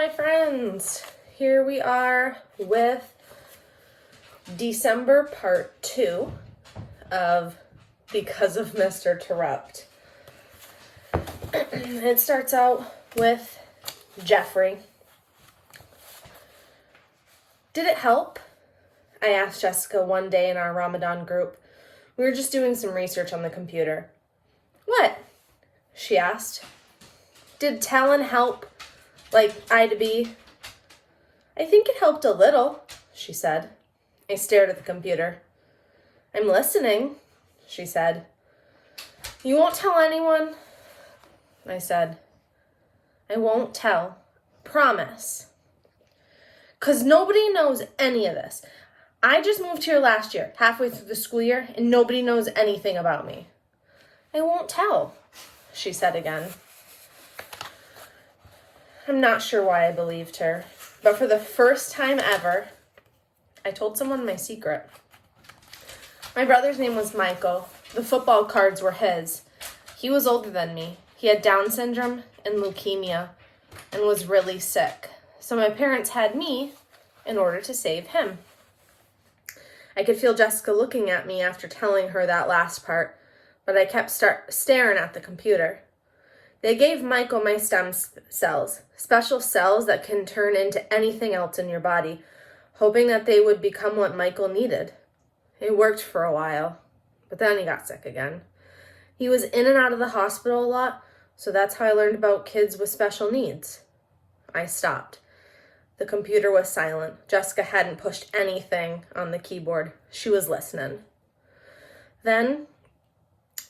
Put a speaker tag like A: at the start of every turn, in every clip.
A: my friends. Here we are with December part 2 of Because of Mr. Terupt. It starts out with Jeffrey. Did it help? I asked Jessica one day in our Ramadan group. We were just doing some research on the computer. What? She asked. Did Talon help? Like I to be? I think it helped a little, she said. I stared at the computer. I'm listening, she said. You won't tell anyone? I said. I won't tell. Promise. 'Cause nobody knows any of this. I just moved here last year, halfway through the school year, and nobody knows anything about me. I won't tell, she said again. I'm not sure why I believed her, but for the first time ever, I told someone my secret. My brother's name was Michael. The football cards were his. He was older than me. He had Down syndrome and leukemia and was really sick. So my parents had me in order to save him. I could feel Jessica looking at me after telling her that last part, but I kept staring at the computer. They gave Michael my stem cells, special cells that can turn into anything else in your body, hoping that they would become what Michael needed. It worked for a while, but then he got sick again. He was in and out of the hospital a lot, so that's how I learned about kids with special needs. I stopped. The computer was silent. Jessica hadn't pushed anything on the keyboard. She was listening. Then,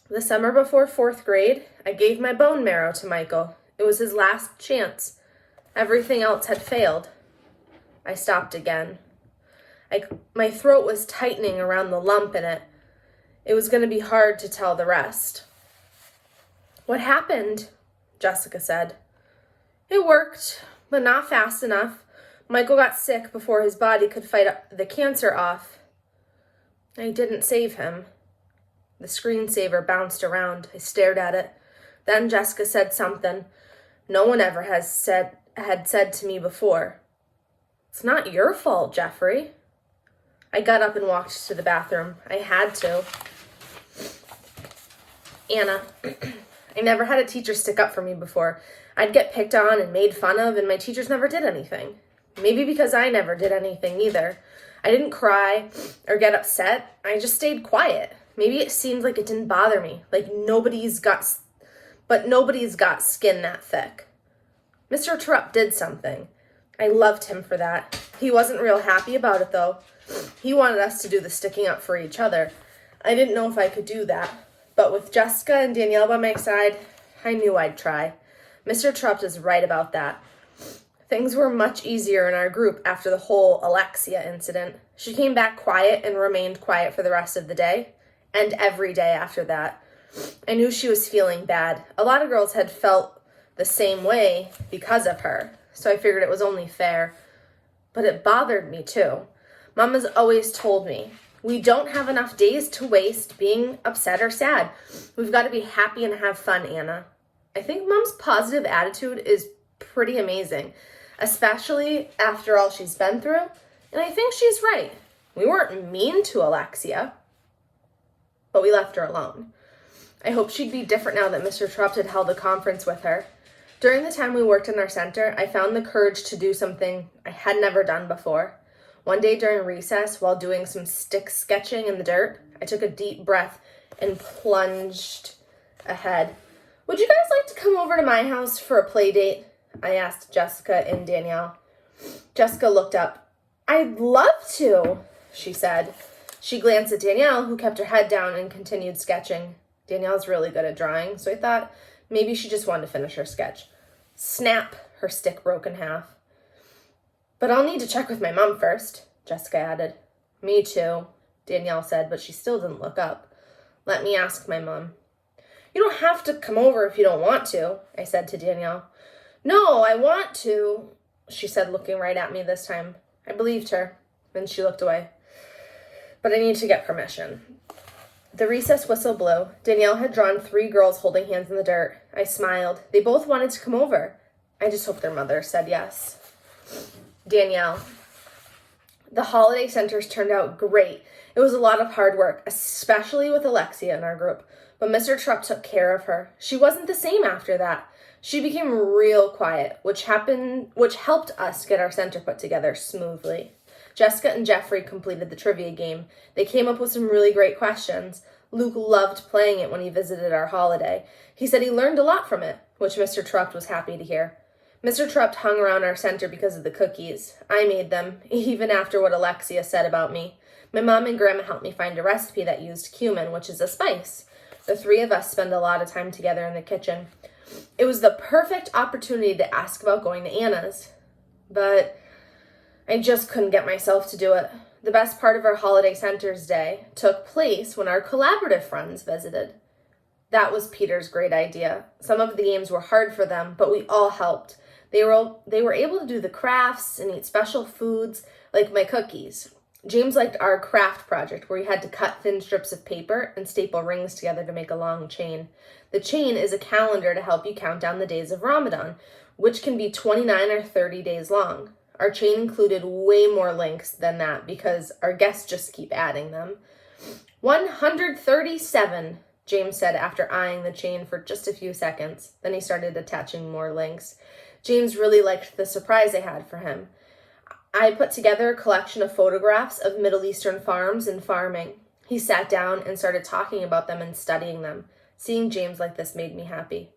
A: the summer before 4th grade, I gave my bone marrow to Michael. It was his last chance. Everything else had failed. I stopped again. My throat was tightening around the lump in it. It was going to be hard to tell the rest. What happened? Jessica said. It worked, but not fast enough. Michael got sick before his body could fight the cancer off. I didn't save him. The screensaver bounced around. I stared at it. Then Jessica said something no one ever had said to me before. It's not your fault, Jeffrey. I got up and walked to the bathroom. I had to. Anna, I never had a teacher stick up for me before. I'd get picked on and made fun of, and my teachers never did anything. Maybe because I never did anything either. I didn't cry or get upset. I just stayed quiet. Maybe it seemed like it didn't bother me, like nobody's got skin that thick. Mr. Terupt did something. I loved him for that. He wasn't real happy about it, though. He wanted us to do the sticking up for each other. I didn't know if I could do that, but with Jessica and Danielle by my side, I knew I'd try. Mr. Terupt is right about that. Things were much easier in our group after the whole Alexia incident. She came back quiet and remained quiet for the rest of the day, and every day after that. I knew she was feeling bad. A lot of girls had felt the same way because of her, so I figured it was only fair. But it bothered me too. Mama's always told me, we don't have enough days to waste being upset or sad. We've got to be happy and have fun, Anna. I think Mom's positive attitude is pretty amazing, especially after all she's been through, and I think she's right. We weren't mean to Alexia, but we left her alone. I hope she'd be different now that Mr. Terupt had held a conference with her. During the time we worked in our center, I found the courage to do something I had never done before. One day during recess, while doing some stick sketching in the dirt, I took a deep breath and plunged ahead. Would you guys like to come over to my house for a play date? I asked Jessica and Danielle. Jessica looked up. I'd love to, she said. She glanced at Danielle, who kept her head down and continued sketching. Danielle's really good at drawing, so I thought maybe she just wanted to finish her sketch. Snap, her stick broke in half. But I'll need to check with my mom first, Jessica added. Me too, Danielle said, but she still didn't look up. Let me ask my mom. You don't have to come over if you don't want to, I said to Danielle. No, I want to, she said, looking right at me this time. I believed her. Then she looked away. But I need to get permission. The recess whistle blew. Danielle had drawn 3 girls holding hands in the dirt. I smiled. They both wanted to come over. I just hoped their mother said yes. Danielle. The holiday centers turned out great. It was a lot of hard work, especially with Alexia in our group. But Mr. Terupt took care of her. She wasn't the same after that. She became real quiet, which helped us get our center put together smoothly. Jessica and Jeffrey completed the trivia game. They came up with some really great questions. Luke loved playing it when he visited our holiday. He said he learned a lot from it, which Mr. Terupt was happy to hear. Mr. Terupt hung around our center because of the cookies. I made them, even after what Alexia said about me. My mom and Grandma helped me find a recipe that used cumin, which is a spice. The three of us spend a lot of time together in the kitchen. It was the perfect opportunity to ask about going to Anna's, but I just couldn't get myself to do it. The best part of our holiday centers day took place when our collaborative friends visited. That was Peter's great idea. Some of the games were hard for them, but we all helped. They were able to do the crafts and eat special foods like my cookies. James liked our craft project where he had to cut thin strips of paper and staple rings together to make a long chain. The chain is a calendar to help you count down the days of Ramadan, which can be 29 or 30 days long. Our chain included way more links than that because our guests just keep adding them. 137, James said after eyeing the chain for just a few seconds. Then he started attaching more links. James really liked the surprise I had for him. I put together a collection of photographs of Middle Eastern farms and farming. He sat down and started talking about them and studying them. Seeing James like this made me happy.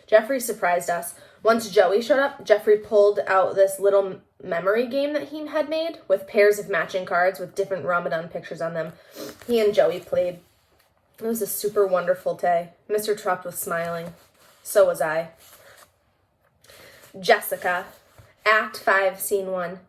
A: Jeffrey surprised us. Once Joey showed up, Jeffrey pulled out this little memory game that he had made with pairs of matching cards with different Ramadan pictures on them. He and Joey played. It was a super wonderful day. Mr. Terupt was smiling. So was I. Jessica. Act 5, Scene 1.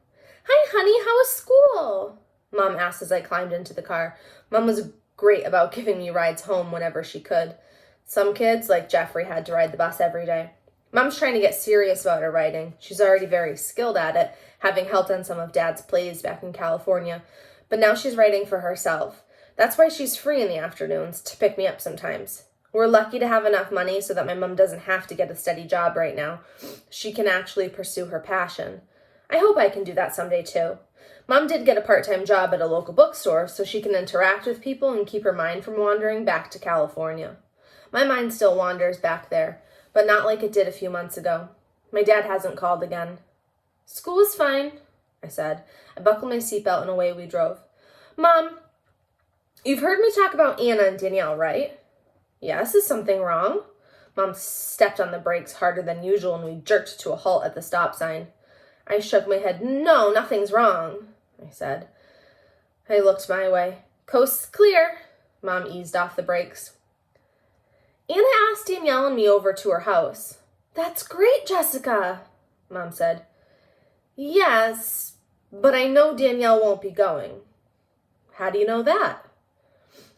A: Hi, honey, how was school? Mom asked as I climbed into the car. Mom was great about giving me rides home whenever she could. Some kids, like Jeffrey, had to ride the bus every day. Mom's trying to get serious about her writing. She's already very skilled at it, having helped on some of Dad's plays back in California. But now she's writing for herself. That's why she's free in the afternoons, to pick me up sometimes. We're lucky to have enough money so that my mom doesn't have to get a steady job right now. She can actually pursue her passion. I hope I can do that someday too. Mom did get a part-time job at a local bookstore so she can interact with people and keep her mind from wandering back to California. My mind still wanders back there, but not like it did a few months ago. My dad hasn't called again. School is fine, I said. I buckled my seatbelt and away we drove. Mom, you've heard me talk about Anna and Danielle, right? Yes, is something wrong? Mom stepped on the brakes harder than usual and we jerked to a halt at the stop sign. I shook my head. No, nothing's wrong, I said. I looked my way. Coast's clear. Mom eased off the brakes. Anna asked Danielle and me over to her house. That's great, Jessica, Mom said. Yes, but I know Danielle won't be going. How do you know that?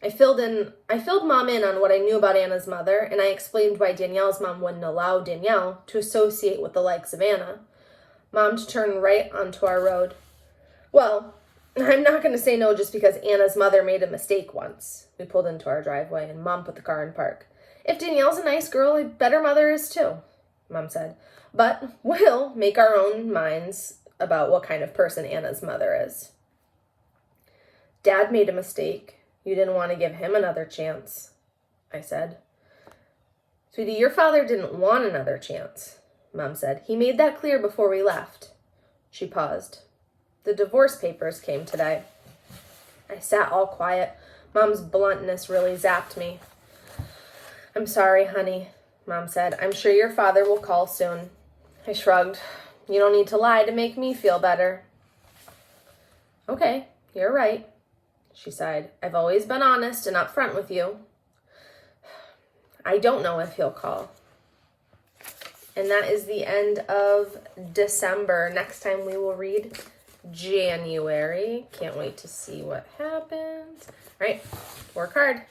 A: I filled Mom in on what I knew about Anna's mother, and I explained why Danielle's mom wouldn't allow Danielle to associate with the likes of Anna. Mom turned right onto our road. Well, I'm not going to say no just because Anna's mother made a mistake once. We pulled into our driveway, and Mom put the car in park. If Danielle's a nice girl, I bet her mother is too, Mom said. But we'll make our own minds about what kind of person Anna's mother is. Dad made a mistake. You didn't want to give him another chance, I said. Sweetie, your father didn't want another chance, Mom said. He made that clear before we left. She paused. The divorce papers came today. I sat all quiet. Mom's bluntness really zapped me. I'm sorry, honey, Mom said. I'm sure your father will call soon. I shrugged. You don't need to lie to make me feel better. Okay, you're right, she sighed. I've always been honest and upfront with you. I don't know if he'll call. And that is the end of December. Next time we will read January. Can't wait to see what happens. All right, work hard.